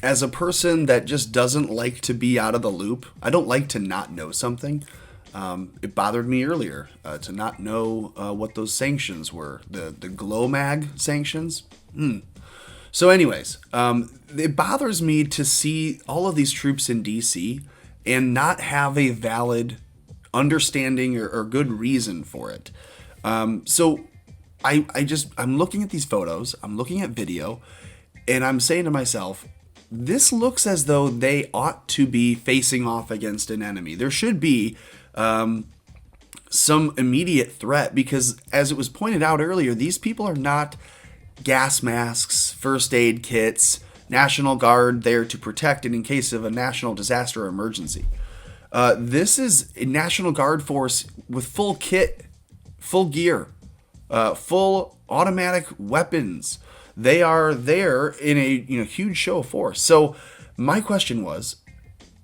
as a person that just doesn't like to be out of the loop, I don't like to not know something. It bothered me earlier to not know what those sanctions were, the GLOMAG sanctions. So, anyways, it bothers me to see all of these troops in D.C. and not have a valid understanding or good reason for it. So, I'm looking at these photos, I'm looking at video, and I'm saying to myself, this looks as though they ought to be facing off against an enemy. There should be some immediate threat because, as it was pointed out earlier, these people are not gas masks, first aid kits, National Guard there to protect in case of a national disaster or emergency. This is a National Guard force with full kit, full gear, full automatic weapons. They are there in a huge show of force. So my question was,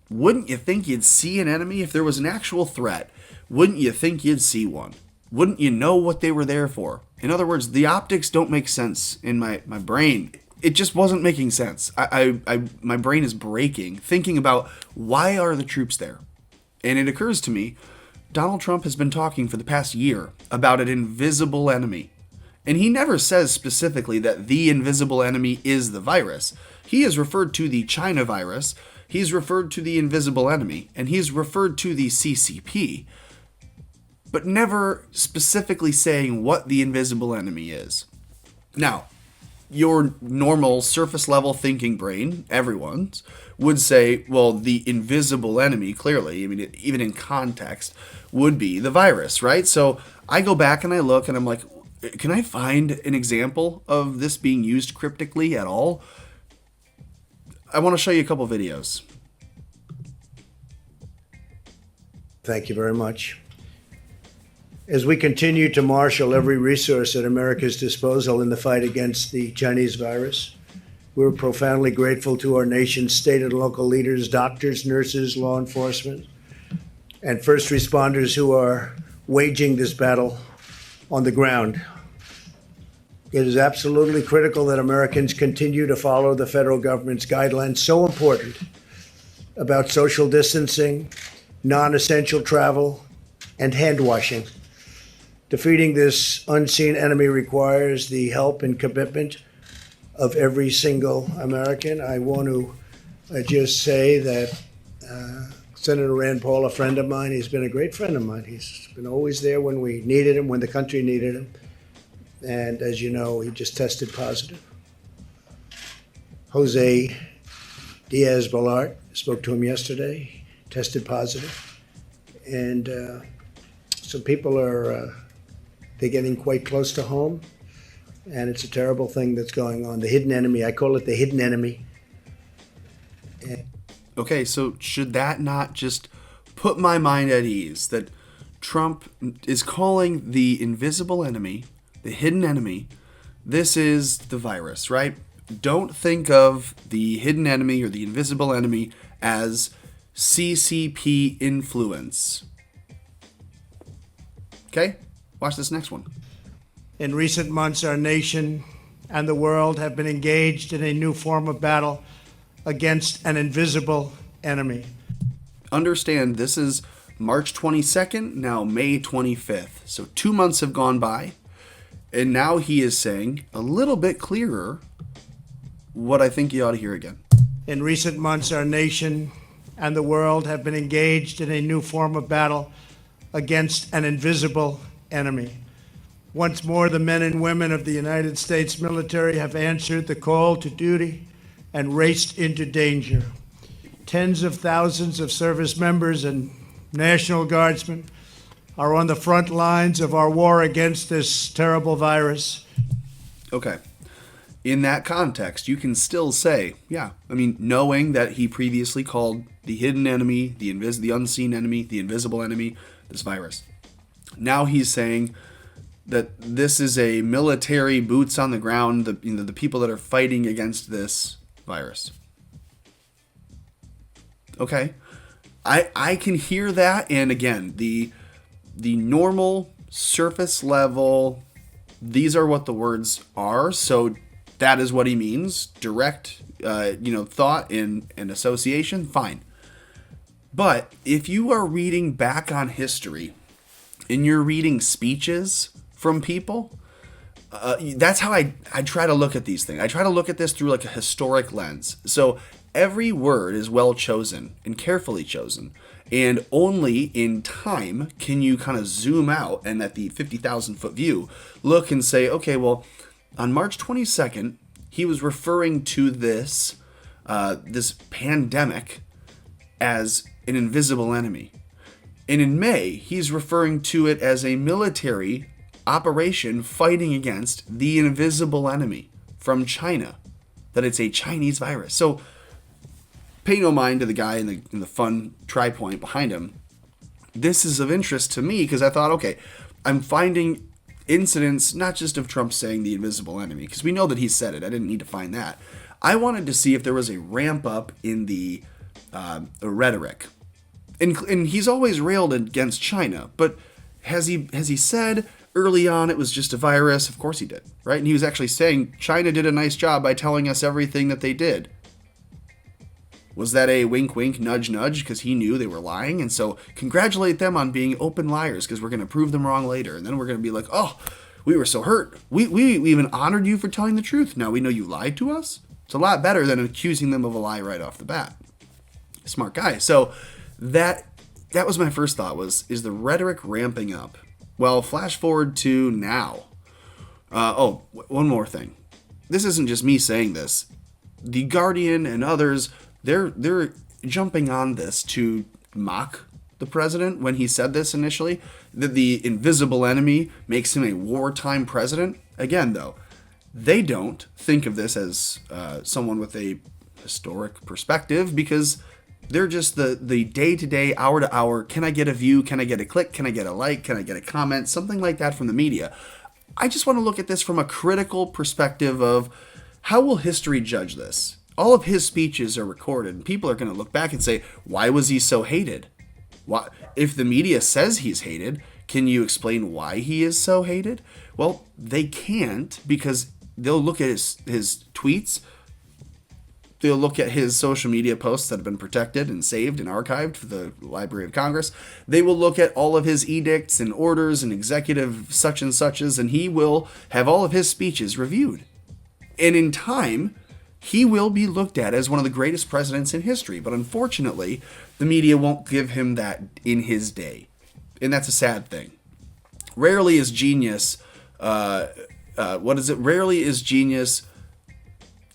wouldn't you think you'd see an enemy if there was an actual threat? Wouldn't you think you'd see one? Wouldn't you know what they were there for? In other words, the optics don't make sense in my brain. It just wasn't making sense. My brain is breaking thinking about why are the troops there? And it occurs to me, Donald Trump has been talking for the past year about an invisible enemy. And he never says specifically that the invisible enemy is the virus. He has referred to the China virus, he's referred to the invisible enemy, and he's referred to the CCP, but never specifically saying what the invisible enemy is. Now, your normal surface level thinking brain, everyone's, would say, well, the invisible enemy, clearly, I mean, even in context, would be the virus, right? So I go back and I look and I'm like, can I find an example of this being used cryptically at all? I want to show you a couple videos. Thank you very much. As we continue to marshal every resource at America's disposal in the fight against the Chinese virus, we're profoundly grateful to our nation's state and local leaders, doctors, nurses, law enforcement, and first responders who are waging this battle on the ground. It is absolutely critical that Americans continue to follow the federal government's guidelines, so important, about social distancing, non-essential travel, and hand washing. Defeating this unseen enemy requires the help and commitment of every single American. I want to just say that Senator Rand Paul, a friend of mine, he's been a great friend of mine. He's been always there when we needed him, when the country needed him. And as you know, he just tested positive. Jose Diaz-Balart, spoke to him yesterday, tested positive. And so people are, they're getting quite close to home. And it's a terrible thing that's going on. The hidden enemy, I call it the hidden enemy. Okay, so should that not just put my mind at ease that Trump is calling the invisible enemy, the hidden enemy, this is the virus, right? Don't think of the hidden enemy or the invisible enemy as CCP influence. Okay, watch this next one. In recent months, our nation and the world have been engaged in a new form of battle against an invisible enemy. Understand this is March 22nd, now May 25th. So 2 months have gone by, and now he is saying a little bit clearer what I think you ought to hear again. In recent months, our nation and the world have been engaged in a new form of battle against an invisible enemy. Once more, the men and women of the United States military have answered the call to duty and raced into danger. Tens of thousands of service members and National Guardsmen are on the front lines of our war against this terrible virus. Okay. In that context, you can still say, yeah, I mean, knowing that he previously called the hidden enemy, the unseen enemy, the invisible enemy, this virus. Now he's saying that this is a military boots on the ground, the people that are fighting against this virus. Okay. I can hear that, and again, the normal surface level, these are what the words are, so that is what he means. Direct thought and association, fine. But if you are reading back on history and you're reading speeches from people, that's how I try to look at these things. I try to look at this through like a historic lens. So every word is well chosen and carefully chosen. And only in time can you kind of zoom out and at the 50,000 foot view look and say, okay, well, on March 22nd, he was referring to this pandemic as an invisible enemy. And in May, he's referring to it as a military operation fighting against the invisible enemy from China, that it's a Chinese virus. So pay no mind to the guy in the fun tri-point behind him. This is of interest to me because I thought, okay, I'm finding incidents not just of Trump saying the invisible enemy, because we know that he said it. I didn't need to find that. I wanted to see if there was a ramp up in the rhetoric. And he's always railed against China, but has he said early on it was just a virus? Of course he did, right? And he was actually saying China did a nice job by telling us everything that they did. Was that a wink, wink, nudge, nudge because he knew they were lying? And so congratulate them on being open liars because we're going to prove them wrong later. And then we're going to be like, oh, we were so hurt. We even honored you for telling the truth. Now we know you lied to us. It's a lot better than accusing them of a lie right off the bat. Smart guy. So that was my first thought is the rhetoric ramping up? Well, flash forward to now. One more thing. This isn't just me saying this. The Guardian and others, they're jumping on this to mock the president when he said this initially, that the invisible enemy makes him a wartime president. Again, though, they don't think of this as someone with a historic perspective because they're just the day-to-day, hour-to-hour, can I get a view, can I get a click, can I get a like, can I get a comment, something like that from the media. I just want to look at this from a critical perspective of how will history judge this? All of his speeches are recorded, and people are going to look back and say, why was he so hated? Why, if the media says he's hated, can you explain why he is so hated? Well, they can't because they'll look at his tweets. They'll look at his social media posts that have been protected and saved and archived for the Library of Congress. They will look at all of his edicts and orders and executive such and suches, and he will have all of his speeches reviewed. And in time, he will be looked at as one of the greatest presidents in history. But unfortunately, the media won't give him that in his day. And that's a sad thing. Rarely is genius, Rarely is genius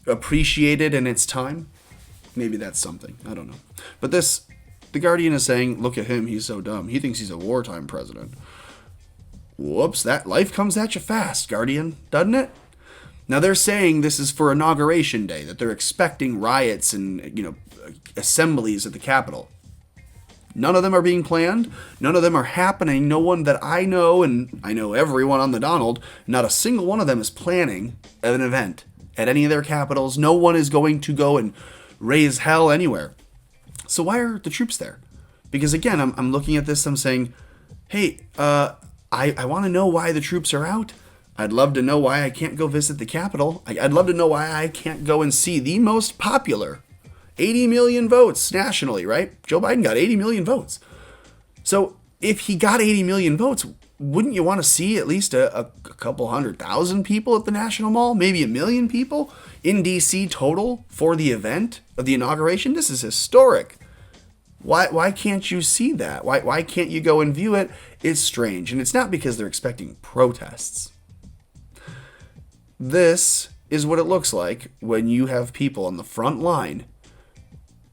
appreciated in its time. Maybe that's something. I don't know. But the Guardian is saying, look at him, he's so dumb. He thinks he's a wartime president. Whoops, that life comes at you fast, Guardian, doesn't it? Now they're saying this is for Inauguration Day, that they're expecting riots and, assemblies at the Capitol. None of them are being planned. None of them are happening. No one that I know, and I know everyone on the Donald, not a single one of them is planning an event at any of their capitals. No one is going to go and raise hell anywhere. So why are the troops there? Because again, I'm looking at this, I'm saying, hey, I want to know why the troops are out. I'd love to know why I can't go visit the Capitol. I'd love to know why I can't go and see the most popular 80 million votes nationally, right? Joe Biden got 80 million votes. So if he got 80 million votes, wouldn't you want to see at least a couple 100,000 people at the National Mall? Maybe 1 million people in D.C. total for the event of the inauguration? This is historic. Why can't you see that? Why can't you go and view it? It's strange. And it's not because they're expecting protests. This is what it looks like when you have people on the front line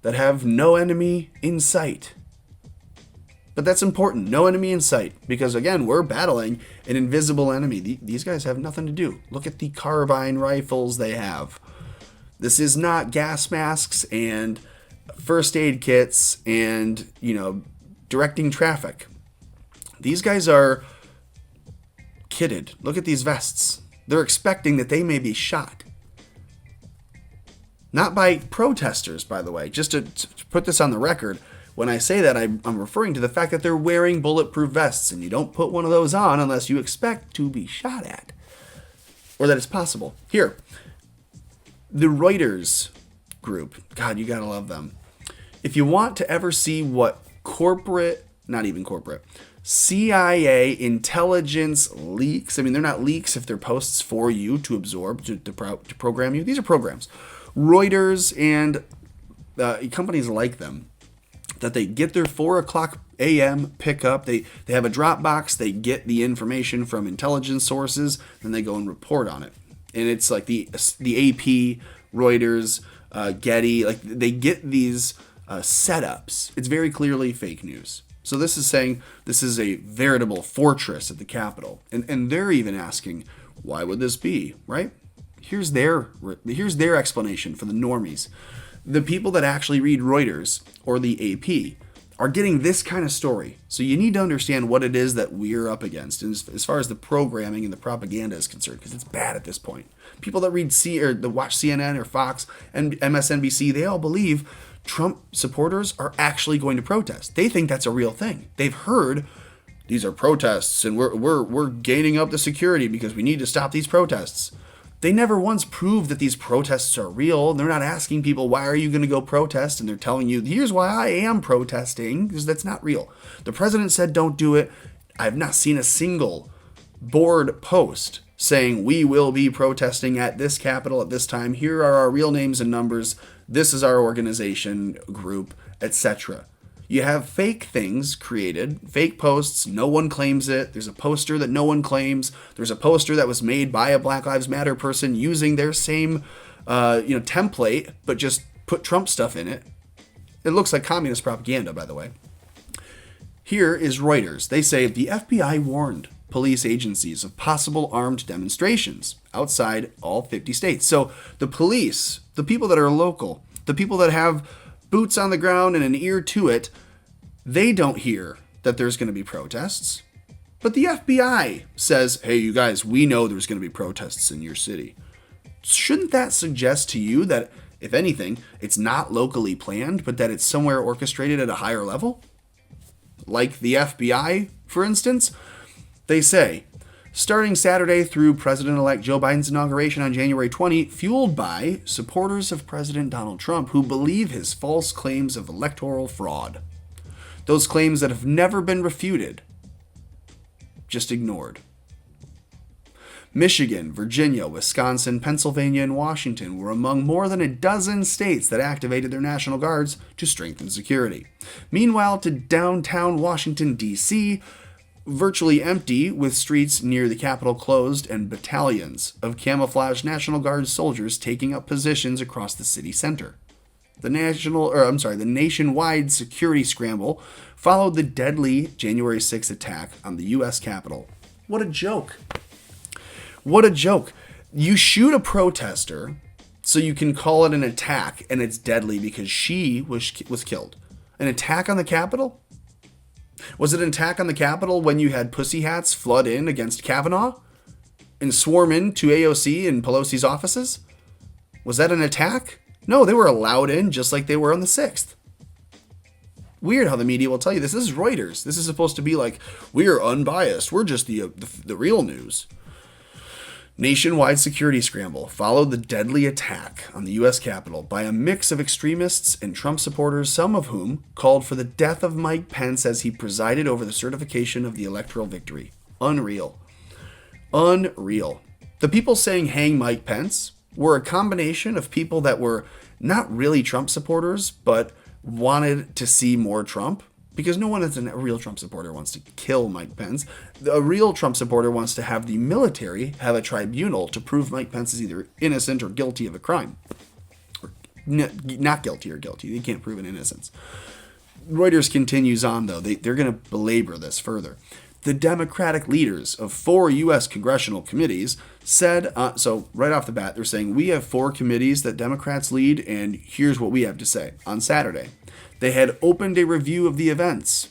that have no enemy in sight. But that's important, no enemy in sight, because again, we're battling an invisible enemy. These guys have nothing to do. Look at the carbine rifles they have. This is not gas masks and first aid kits and, directing traffic. These guys are kitted. Look at these vests. They're expecting that they may be shot. Not by protesters, by the way. Just to put this on the record, when I say that, I'm referring to the fact that they're wearing bulletproof vests, and you don't put one of those on unless you expect to be shot at, or that it's possible. Here, the Reuters group. God, you gotta love them. If you want to ever see what not even corporate, CIA intelligence leaks, I mean, they're not leaks if they're posts for you to absorb, to program you. These are programs. Reuters and companies like them, that they get their 4 o'clock a.m. pickup. They have a Dropbox. They get the information from intelligence sources, and they go and report on it. And it's like the AP, Reuters, Getty, like they get these setups. It's very clearly fake news. So this is saying this is a veritable fortress at the Capitol. And they're even asking, why would this be, right? Here's their explanation for the normies. The people that actually read Reuters or the AP are getting this kind of story. So you need to understand what it is that we're up against as far as the programming and the propaganda is concerned, because it's bad at this point. People that read watch CNN or Fox and MSNBC, they all believe Trump supporters are actually going to protest. They think that's a real thing. They've heard these are protests and we're gaining up the security because we need to stop these protests. They never once proved that these protests are real. They're not asking people, why are you going to go protest? And they're telling you, here's why I am protesting, because that's not real. The president said don't do it. I've not seen a single board post saying we will be protesting at this Capitol at this time. Here are our real names and numbers. This is our organization group, etc. You have fake things created, fake posts, no one claims it. There's a poster that no one claims. There's a poster that was made by a Black Lives Matter person using their same template, but just put Trump stuff in it. It looks like communist propaganda, by the way. Here is Reuters. They say the FBI warned police agencies of possible armed demonstrations outside all 50 states. So the police, the people that are local, the people that have boots on the ground and an ear to it, they don't hear that there's going to be protests. But the FBI says, hey, you guys, we know there's going to be protests in your city. Shouldn't that suggest to you that, if anything, it's not locally planned, but that it's somewhere orchestrated at a higher level? Like the FBI, for instance? They say, starting Saturday through President-elect Joe Biden's inauguration on January 20, fueled by supporters of President Donald Trump who believe his false claims of electoral fraud. Those claims that have never been refuted, just ignored. Michigan, Virginia, Wisconsin, Pennsylvania, and Washington were among more than a dozen states that activated their National Guards to strengthen security. Meanwhile, to downtown Washington, D.C., virtually empty, with streets near the Capitol closed and battalions of camouflaged National Guard soldiers taking up positions across the city center. The nationwide security scramble followed the deadly January 6th attack on the U.S. Capitol. What a joke. What a joke. You shoot a protester so you can call it an attack, and it's deadly because she was killed. An attack on the Capitol? Was it an attack on the Capitol when you had pussy hats flood in against Kavanaugh and swarm into AOC and Pelosi's offices? Was that an attack? No, they were allowed in just like they were on the 6th. Weird how the media will tell you this. This is Reuters. This is supposed to be like, we're unbiased. We're just the real news. Nationwide security scramble followed the deadly attack on the U.S. Capitol by a mix of extremists and Trump supporters, some of whom called for the death of Mike Pence as he presided over the certification of the electoral victory. Unreal. Unreal. The people saying hang Mike Pence were a combination of people that were not really Trump supporters, but wanted to see more Trump. Because no one that's a real Trump supporter wants to kill Mike Pence. A real Trump supporter wants to have the military have a tribunal to prove Mike Pence is either innocent or guilty of a crime. Or not guilty or guilty. They can't prove an innocence. Reuters continues on, though. They're going to belabor this further. The Democratic leaders of 4 U.S. congressional committees said, so right off the bat, they're saying, we have 4 committees that Democrats lead, and here's what we have to say. On Saturday, they had opened a review of the events.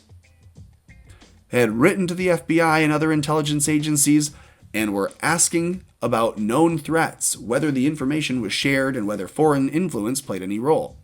They had written to the FBI and other intelligence agencies and were asking about known threats, whether the information was shared, and whether foreign influence played any role.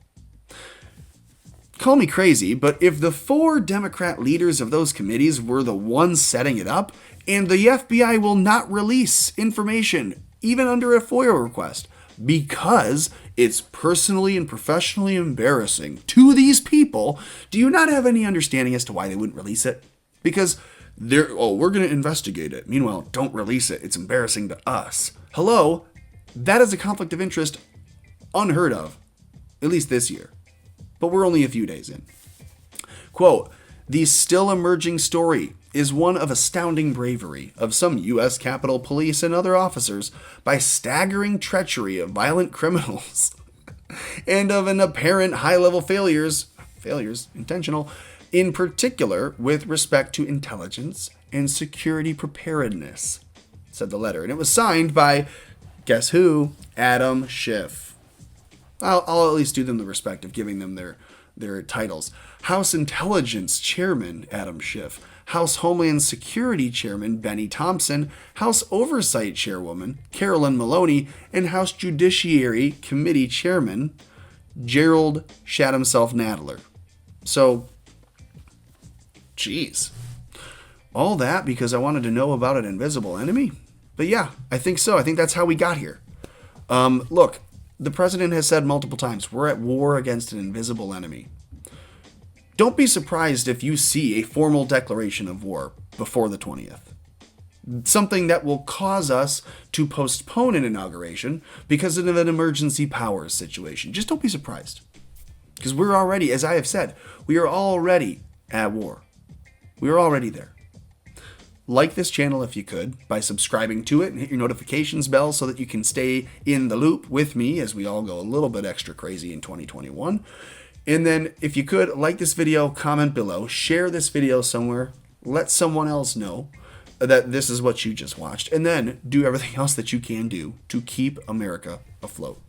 Call me crazy, but if the 4 Democrat leaders of those committees were the ones setting it up, and the FBI will not release information, even under a FOIA request, because It's personally and professionally embarrassing to these people. Do you not have any understanding as to why they wouldn't release it? Because we're going to investigate it. Meanwhile, don't release it. It's embarrassing to us. Hello? That is a conflict of interest unheard of, at least this year. But we're only a few days in. Quote, the still emerging story is one of astounding bravery of some U.S. Capitol Police and other officers by staggering treachery of violent criminals and of an apparent high-level failures, intentional, in particular with respect to intelligence and security preparedness, said the letter. And it was signed by, guess who? Adam Schiff. I'll at least do them the respect of giving them their titles. House Intelligence Chairman Adam Schiff, House Homeland Security Chairman Benny Thompson, House Oversight Chairwoman Carolyn Maloney, and House Judiciary Committee Chairman Gerald shat himself Nadler. So, geez. All that because I wanted to know about an invisible enemy? But yeah, I think so. I think that's how we got here. Look, the president has said multiple times, we're at war against an invisible enemy. Don't be surprised if you see a formal declaration of war before the 20th. Something that will cause us to postpone an inauguration because of an emergency powers situation. Just don't be surprised. Because we're already, as I have said, we are already at war. We are already there. Like this channel if you could by subscribing to it and hit your notifications bell so that you can stay in the loop with me as we all go a little bit extra crazy in 2021. And then if you could, like this video, comment below, share this video somewhere, let someone else know that this is what you just watched, and then do everything else that you can do to keep America afloat.